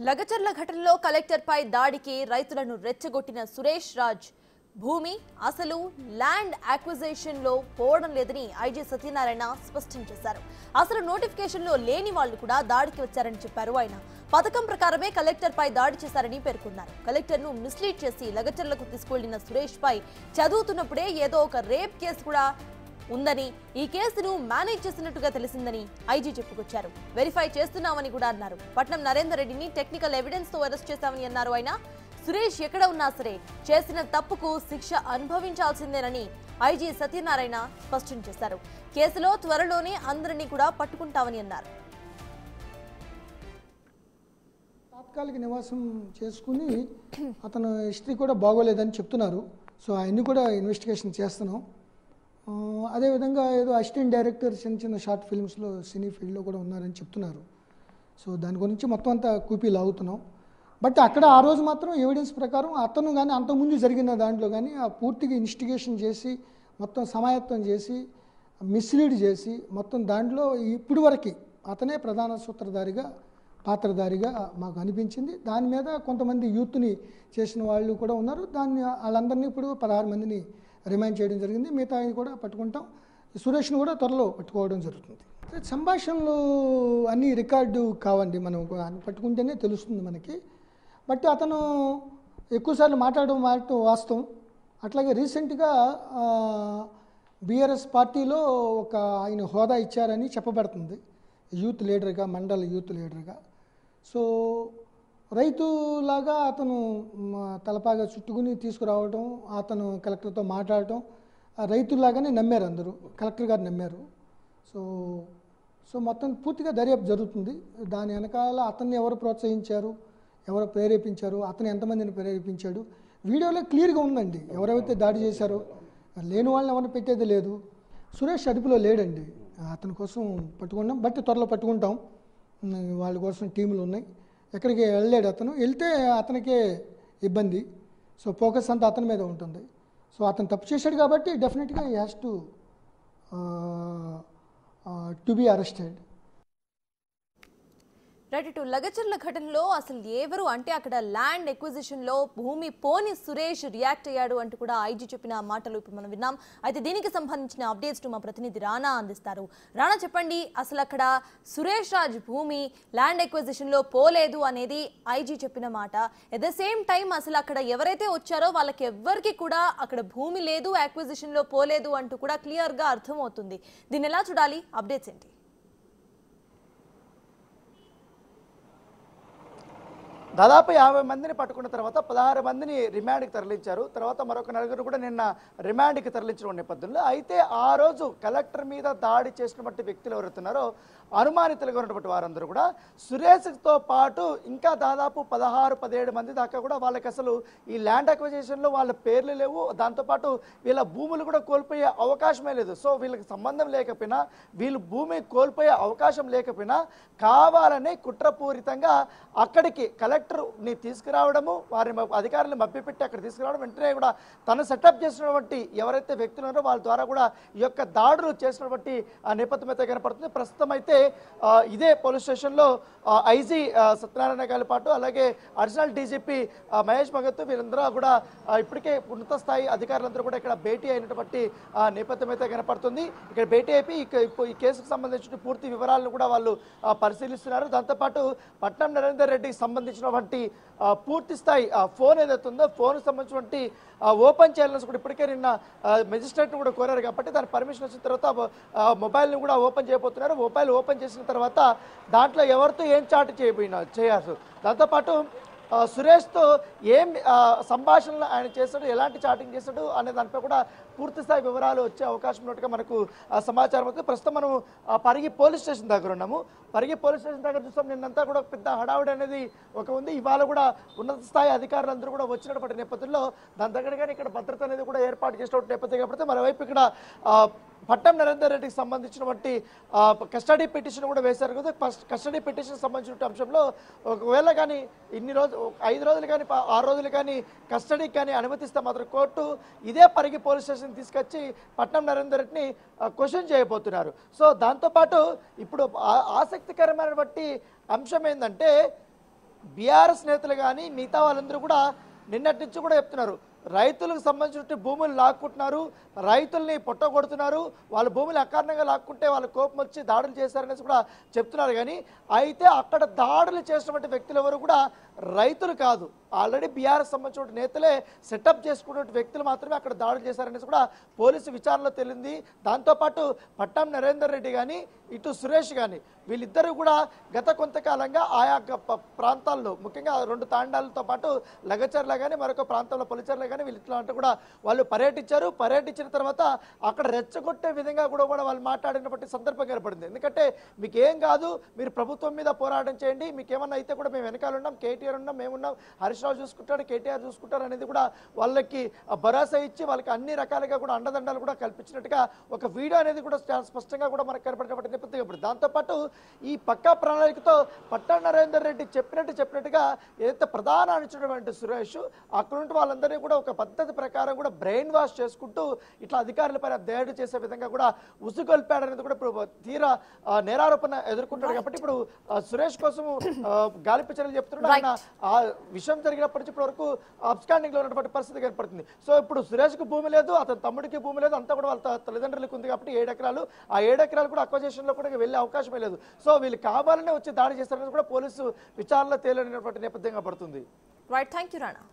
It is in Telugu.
లగచర్ల ఘటనలో కలెక్టర్పై దాడికి రైతులను రెచ్చగొట్టిన సురేష్ రాజ్ భూమి అసలు ల్యాండ్ అక్విజిషన్ లో పోవడం లేదని ఐజీ సత్యనారాయణ స్పష్టం చేశారు. అసలు నోటిఫికేషన్ లో లేని వాళ్ళు కూడా దాడికి వచ్చారని చెప్పారు. ఆయన పథకం ప్రకారమే కలెక్టర్పై దాడి చేశారని పేర్కొన్నారు. కలెక్టర్ను మిస్లీడ్ చేసి లగచర్లకు తీసుకెళ్లిన సురేష్ పై చదువుతున్నప్పుడే ఏదో ఒక రేప్ కేసు కూడా ఉందని, ఈ కేసును మేనేజ్ చేసినట్టుగా తెలిసిందని ఐజీ చెప్పుకొచ్చారు. వెరిఫై చేస్తున్నామని కూడా అన్నారు. పట్నం నరేందర్ రెడ్డిని టెక్నికల్ ఎవిడెన్స్ తో అరెస్ట్ చేశామని అన్నారు. ఆయన సురేష్ ఎక్కడ ఉన్నా సరే చేసిన తప్పుకు శిక్ష అనుభవించాల్సిందేనని ఐజీ సత్యనారాయణ స్పష్టం చేశారు. కేసులో త్వరలోనే అందరినీ కూడా పట్టుకుంటామని అన్నారు. తాత్కాలిక నివాసం చేసుకుని అతను హిస్టరీ కూడా బాగోలేదని చెప్తున్నారు. సో అవన్నీ కూడా ఇన్వెస్టిగేషన్ చేస్తున్నాం. అదేవిధంగా ఏదో అసిస్టెంట్ డైరెక్టర్ చిన్న చిన్న షార్ట్ ఫిల్మ్స్లో సినీ ఫీల్డ్లో కూడా ఉన్నారని చెప్తున్నారు. సో దాని గురించి మొత్తం అంతా కూపీ లాగుతున్నాం. బట్ అక్కడ ఆ రోజు మాత్రం ఎవిడెన్స్ ప్రకారం అతను కానీ అంతకుముందు జరిగిన దాంట్లో కానీ ఆ పూర్తిగా ఇన్వెస్టిగేషన్ చేసి మొత్తం సమాయత్తం చేసి మిస్లీడ్ చేసి మొత్తం దాంట్లో ఇప్పుడు వరకు అతనే ప్రధాన సూత్రధారిగా పాత్రధారిగా మాకు అనిపించింది. దాని మీద కొంతమంది యూత్ని చేసిన వాళ్ళు కూడా ఉన్నారు. వాళ్ళందరినీ ఇప్పుడు 16 మందిని రిమైండ్ చేయడం జరిగింది. మిగతా కూడా పట్టుకుంటాం. సురేష్ను కూడా త్వరలో పట్టుకోవడం జరుగుతుంది. సంభాషణలు అన్నీ రికార్డు కావండి, మనం పట్టుకుంటేనే తెలుస్తుంది మనకి. బట్ అతను ఎక్కువసార్లు మాట్లాడడం వాస్తవం. అట్లాగే రీసెంట్గా బీఆర్ఎస్ పార్టీలో ఒక ఆయన హోదా ఇచ్చారని చెప్పబడుతుంది, యూత్ లీడర్గా, మండల యూత్ లీడర్గా. సో రైతులాగా అతను తలపాగా చుట్టుకుని తీసుకురావడం, అతను కలెక్టర్తో మాట్లాడటం, రైతులాగానే నమ్మారు అందరూ, కలెక్టర్ గారు నమ్మారు. సో మొత్తం పూర్తిగా దర్యాప్తు జరుగుతుంది. దాని వెనకాల అతన్ని ఎవరు ప్రోత్సహించారు, ఎవరు ప్రేరేపించారు, అతను ఎంతమందిని ప్రేరేపించాడు, వీడియోలో క్లియర్గా ఉందండి. ఎవరైతే దాడి చేశారో లేని వాళ్ళని ఎవరిని పెట్టేది లేదు. సురేష్ అదుపులో లేడండి. అతని కోసం పట్టుకున్నాం. బట్ త్వరలో పట్టుకుంటాం. వాళ్ళ కోసం టీములు ఉన్నాయి. ఎక్కడికి వెళ్ళలేడు అతను. వెళ్తే అతనికే ఇబ్బంది. సో ఫోకస్ అంతా అతని మీద ఉంటుంది. సో అతను తప్పు చేశాడు కాబట్టి డెఫినెట్గా he has to be arrested. Right. To Lagacharla ఘటనలో అసలు ఎవరు అంటే అక్కడ ల్యాండ్ ఎక్విజిషన్ లో భూమి పోని సురేష్ రియాక్ట్ అయ్యాడు అంటూ కూడా ఐజీ చెప్పిన మాటలు ఇప్పుడు మనం విన్నాం. అయితే దీనికి సంబంధించిన అప్డేట్స్ మా ప్రతినిధి రానా అందిస్తారు. రానా, చెప్పండి, అసలు అక్కడ సురేష్ రాజ్ భూమి ల్యాండ్ ఎక్విజిషన్ లో పోలేదు అనేది ఐజీ చెప్పిన మాట. ఎట్ ద సేమ్ టైం అసలు అక్కడ ఎవరైతే వచ్చారో వాళ్ళకి ఎవ్వరికి కూడా అక్కడ భూమి లేదు, ఎక్విజిషన్ లో పోలేదు అంటూ కూడా క్లియర్ గా అర్థమవుతుంది. దీన్ని ఎలా చూడాలి? అప్డేట్స్ ఏంటి? దాదాపు 50 మందిని పట్టుకున్న తర్వాత 16 మందిని రిమాండ్కి తరలించారు. తర్వాత మరొక 4 కూడా నిన్న రిమాండ్కి తరలించిన నేపథ్యంలో అయితే ఆ రోజు కలెక్టర్ మీద దాడి చేసినటువంటి వ్యక్తులు ఎవరైతున్నారో అనుమానితులుగా ఉన్నటువంటి వారందరూ కూడా సురేష్తో పాటు ఇంకా దాదాపు 16-17 మంది దాకా కూడా వాళ్ళకి అసలు ఈ ల్యాండ్ అక్విజిషన్లో వాళ్ళ పేర్లు లేవు. దాంతోపాటు వీళ్ళ భూములు కూడా కోల్పోయే అవకాశమే లేదు. సో వీళ్ళకి సంబంధం లేకపోయినా, వీళ్ళు భూమి కోల్పోయే అవకాశం లేకపోయినా కావాలని కుట్రపూరితంగా అక్కడికి కలెక్టర్ని తీసుకురావడము, వారి అధికారులను మభ్యపెట్టి అక్కడ తీసుకురావడం, వెంటనే కూడా తను సెటప్ చేసినటువంటి ఎవరైతే వ్యక్తులు ఉన్నారో వాళ్ళ ద్వారా కూడా ఈ యొక్క దాడులు చేసినటువంటి నేపథ్యం అయితే కనపడుతుంది. ప్రస్తుతం అయితే ఇదే పోలీస్ స్టేషన్లో ఐజీ సత్యనారాయణ గారి పాటు అలాగే అడిషనల్ డీజీపీ మహేష్ భగత్ వీరందరూ కూడా ఇప్పటికే ఉన్నత స్థాయి అధికారులందరూ కూడా ఇక్కడ భేటీ అయినటువంటి నేపథ్యం అయితే కనపడుతుంది. ఇక్కడ భేటీ అయిపోయి ఈ కేసుకు సంబంధించిన పూర్తి వివరాలను కూడా వాళ్ళు పరిశీలిస్తున్నారు. దాంతోపాటు పట్నం నరేందర్ రెడ్డికి సంబంధించినటువంటి పూర్తి స్థాయి ఫోన్ ఏదైతే ఉందో ఫోన్కి సంబంధించినటువంటి ఓపెన్ చేయాలని కూడా ఇప్పటికే నిన్న మెజిస్ట్రేట్ను కూడా కోరారు కాబట్టి దాని పర్మిషన్ వచ్చిన తర్వాత మొబైల్ని కూడా ఓపెన్ చేయబోతున్నారు. మొబైల్ ఓపెన్ చేసిన తర్వాత దాంట్లో ఎవరితో ఏం చాట్ చేయాల్సి, దాంతోపాటు సురేష్తో ఏం సంభాషణలు ఆయన చేస్తాడు, ఎలాంటి చాటింగ్ చేస్తాడు అనే దానిపై కూడా పూర్తి స్థాయి వివరాలు వచ్చే అవకాశం ఉన్నట్టుగా మనకు సమాచారం అవుతుంది. ప్రస్తుతం మనం పరిగి పోలీస్ స్టేషన్ దగ్గర ఉన్నాము. పరిగి పోలీస్ స్టేషన్ దగ్గర చూస్తాం, నిన్నంతా కూడా పెద్ద హడావుడి అనేది ఉంది. ఇవాళ కూడా ఉన్నత స్థాయి అధికారులందరూ కూడా వచ్చినటువంటి నేపథ్యంలో దాని దగ్గర కానీ ఇక్కడ భద్రత అనేది కూడా ఏర్పాటు చేసినటువంటి నేపథ్యం కాబట్టి మరోవైపు ఇక్కడ పట్నం నరేందర్ రెడ్డికి సంబంధించినటువంటి కస్టడీ పిటిషన్ కూడా వేశారు కదా. కస్టడీ పిటిషన్ సంబంధించిన అంశంలో ఒకవేళ కానీ 5 రోజులు కానీ 6 రోజులు కానీ కస్టడీకి కానీ అనుమతిస్తే మాత్రం కోర్టు ఇదే పరిగి పోలీస్ స్టేషన్ తీసుకొచ్చి పట్నం నరేందర్ రెడ్డిని క్వశ్చన్ చేయబోతున్నారు. సో దాంతోపాటు ఇప్పుడు ఆసక్తికరమైనటువంటి అంశం ఏంటంటే బీఆర్ఎస్ నేతలు కానీ మిగతా వాళ్ళందరూ కూడా నిన్నటి నుంచి కూడా చెప్తున్నారు, రైతులకు సంబంధించిన భూములు లాక్కుంటున్నారు, రైతుల్ని పొట్టగొడుతున్నారు, వాళ్ళ భూములు అకారణంగా లాక్కుంటే వాళ్ళ కోపం వచ్చి దాడులు చేశారనేసి కూడా చెప్తున్నారు. కానీ అయితే అక్కడ దాడులు చేసినటువంటి వ్యక్తులు ఎవరు కూడా రైతులు కాదు, ఆల్రెడీ బీఆర్ఎస్ సంబంధించిన నేతలే సెటప్ చేసుకున్న వ్యక్తులు మాత్రమే అక్కడ దాడులు చేశారనేసి కూడా పోలీసు విచారణలో తెలింది. దాంతోపాటు పట్నం నరేందర్ రెడ్డి కానీ ఇటు సురేష్ కానీ వీళ్ళిద్దరూ కూడా గత కొంతకాలంగా ఆయా ప్రాంతాల్లో ముఖ్యంగా 2 తాండాలతో పాటు లగచర్ల కానీ మరొక ప్రాంతంలో పొలిచర్ల కానీ వీళ్ళంతా కూడా వాళ్ళు పర్యటించిన తర్వాత అక్కడ రెచ్చగొట్టే విధంగా కూడా వాళ్ళు మాట్లాడినటువంటి సందర్భం ఏర్పడింది. ఎందుకంటే మీకేం కాదు, మీరు ప్రభుత్వం మీద పోరాటం చేయండి, మీకేమన్నా అయితే కూడా మేము వెనకాల ఉన్నాం, కేటీఆర్ ఉన్నాం, మేమున్నాం, హరీష్ రావు చూసుకుంటాడు, కేటీఆర్ చూసుకుంటారు అనేది కూడా వాళ్ళకి భరోసా ఇచ్చి వాళ్ళకి అన్ని రకాలుగా కూడా అండదండాలు కూడా కల్పించినట్టుగా ఒక వీడియో అనేది కూడా చాలా స్పష్టంగా కూడా మనకు కనపడినటువంటి నేపథ్యం ఇప్పుడు. దాంతోపాటు ఈ పక్కా ప్రణాళికతో పట్టాణ నరేందర్ రెడ్డి చెప్పినట్టుగా ఏదైతే ప్రధాన అనుచినటువంటి సురేష్ అక్కడ నుండి వాళ్ళందరినీ కూడా ఒక పద్ధతి ప్రకారం కూడా బ్రెయిన్ వాష్ చేసుకుంటూ ఇట్లా అధికారులపైన దాడి చేసే విధంగా కూడా ఉసుగొల్పాడనేది కూడా ఇప్పుడు తీరా నేరారోపణ ఎదుర్కొంటాడు. కాబట్టి ఇప్పుడు సురేష్ కోసం గాలింపు చర్యలు చెప్తున్నాడు. ఆయన ఆ విషయం జరిగినప్పటి నుంచి ఇప్పటి వరకు అబ్స్కాండింగ్ లో ఉన్నటువంటి పరిస్థితి ఏర్పడుతుంది. సో ఇప్పుడు సురేష్ కు భూమి లేదు, అతని తమ్ముడికి భూమి లేదు, అంతా కూడా వాళ్ళ తల్లిదండ్రులకు ఉంది. కాబట్టి 7 ఎకరాలు, ఆ 7 ఎకరాలు కూడా అక్వజిషన్ లో కూడా వెళ్ళే అవకాశమే లేదు. సో వీళ్ళు కావాలనే వచ్చి దాడి చేస్తారని కూడా పోలీసు విచారణలో తేలినటువంటి నేపథ్యంగా పడుతుంది. Right, thank you Rana.